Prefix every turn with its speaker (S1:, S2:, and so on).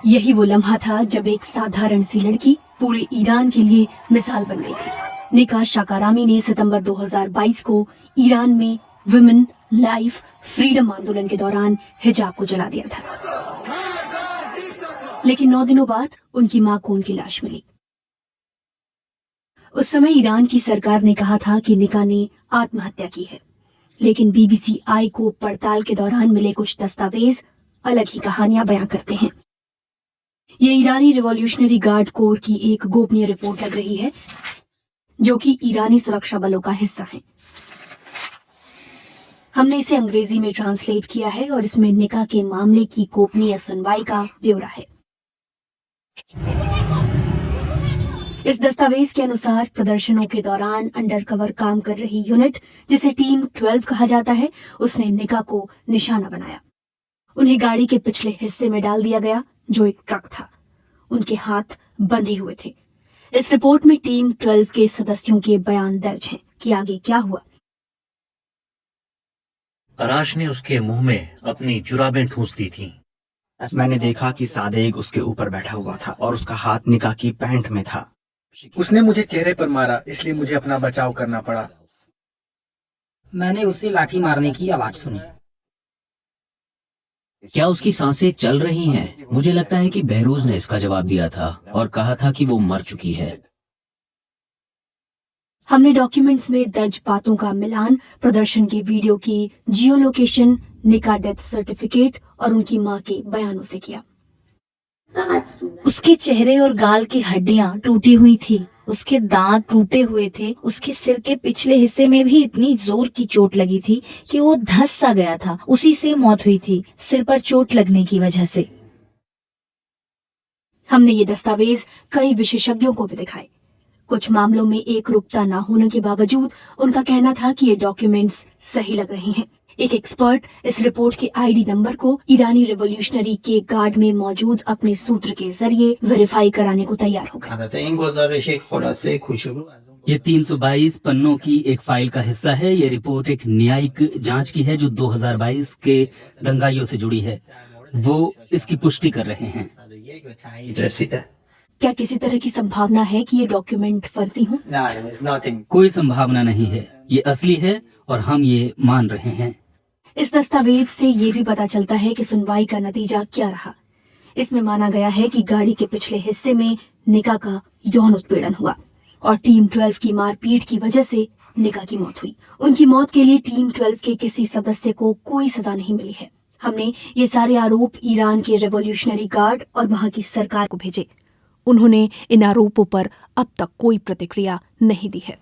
S1: यही वो लम्हा था जब एक साधारण सी लड़की पूरे ईरान के लिए मिसाल बन गई थी। निका शाकारामी ने सितंबर 2022 को ईरान में वुमेन लाइफ फ्रीडम आंदोलन के दौरान हिजाब को जला दिया था, लेकिन 9 दिनों बाद उनकी मां को उनकी लाश मिली। उस समय ईरान की सरकार ने कहा था कि निका ने आत्महत्या की है, लेकिन BBC आई को पड़ताल के दौरान मिले कुछ दस्तावेज अलग ही कहानियां बयां करते हैं। ये ईरानी रिवॉल्यूशनरी गार्ड कोर की एक गोपनीय रिपोर्ट लग रही है, जो कि ईरानी सुरक्षा बलों का हिस्सा है। हमने इसे अंग्रेजी में ट्रांसलेट किया है और इसमें निका के मामले की गोपनीय सुनवाई का ब्यौरा है। इस दस्तावेज के अनुसार प्रदर्शनों के दौरान अंडरकवर काम कर रही यूनिट, जिसे टीम 12 कहा जाता है, उसने निका को निशाना बनाया। उन्हें गाड़ी के पिछले हिस्से में डाल दिया गया, जो एक ट्रक था। उनके हाथ बंधे हुए थे। इस रिपोर्ट में टीम 12 के सदस्यों के बयान दर्ज हैं कि आगे क्या हुआ।
S2: अराश ने उसके मुंह में अपनी जुराबें ठूंस दी थीं।
S3: मैंने देखा कि सादेक उसके ऊपर बैठा हुआ था और उसका हाथ निका की पैंट में था।
S4: उसने मुझे चेहरे पर मारा, इसलिए मुझे अपना बचाव करना पड़ा।
S5: मैंने उसे लाठी मारने की आवाज सुनी।
S6: क्या उसकी सांसें चल रही हैं? मुझे लगता है कि बहरूज ने इसका जवाब दिया था और कहा था कि वो मर चुकी है।
S1: हमने डॉक्यूमेंट्स में दर्ज बातों का मिलान, प्रदर्शन के वीडियो की जियो लोकेशन, निका डेथ सर्टिफिकेट और उनकी मां के बयानों से किया।
S7: उसके चेहरे और गाल की हड्डियां टूटी हुई थी, उसके दांत टूटे हुए थे, उसके सिर के पिछले हिस्से में भी इतनी जोर की चोट लगी थी कि वो धंस सा गया था। उसी से मौत हुई थी, सिर पर चोट लगने की वजह से।
S1: हमने ये दस्तावेज कई विशेषज्ञों को भी दिखाए। कुछ मामलों में एक रूपता न होने के बावजूद उनका कहना था कि ये डॉक्यूमेंट्स सही लग रहे हैं। एक एक्सपर्ट इस रिपोर्ट के ID नंबर को ईरानी रिवॉल्यूशनरी के गार्ड में मौजूद अपने सूत्र के जरिए वेरीफाई कराने को तैयार हो गया।
S6: ये 322 पन्नों की एक फाइल का हिस्सा है। ये रिपोर्ट एक न्यायिक जांच की है जो 2022 के दंगाइयों से जुड़ी है। वो इसकी पुष्टि कर रहे हैं।
S1: क्या किसी तरह की संभावना है कि ये डॉक्यूमेंट फर्जी हों?
S6: कोई संभावना नहीं है, ये असली है और हम ये मान रहे हैं।
S1: इस दस्तावेज से ये भी पता चलता है कि सुनवाई का नतीजा क्या रहा। इसमें माना गया है कि गाड़ी के पिछले हिस्से में निका का यौन उत्पीड़न हुआ और टीम 12 की मारपीट की वजह से निका की मौत हुई। उनकी मौत के लिए टीम 12 के किसी सदस्य को कोई सजा नहीं मिली है। हमने ये सारे आरोप ईरान के रिवॉल्यूशनरी गार्ड और वहां की सरकार को भेजे। उन्होंने इन आरोपों पर अब तक कोई प्रतिक्रिया नहीं दी है।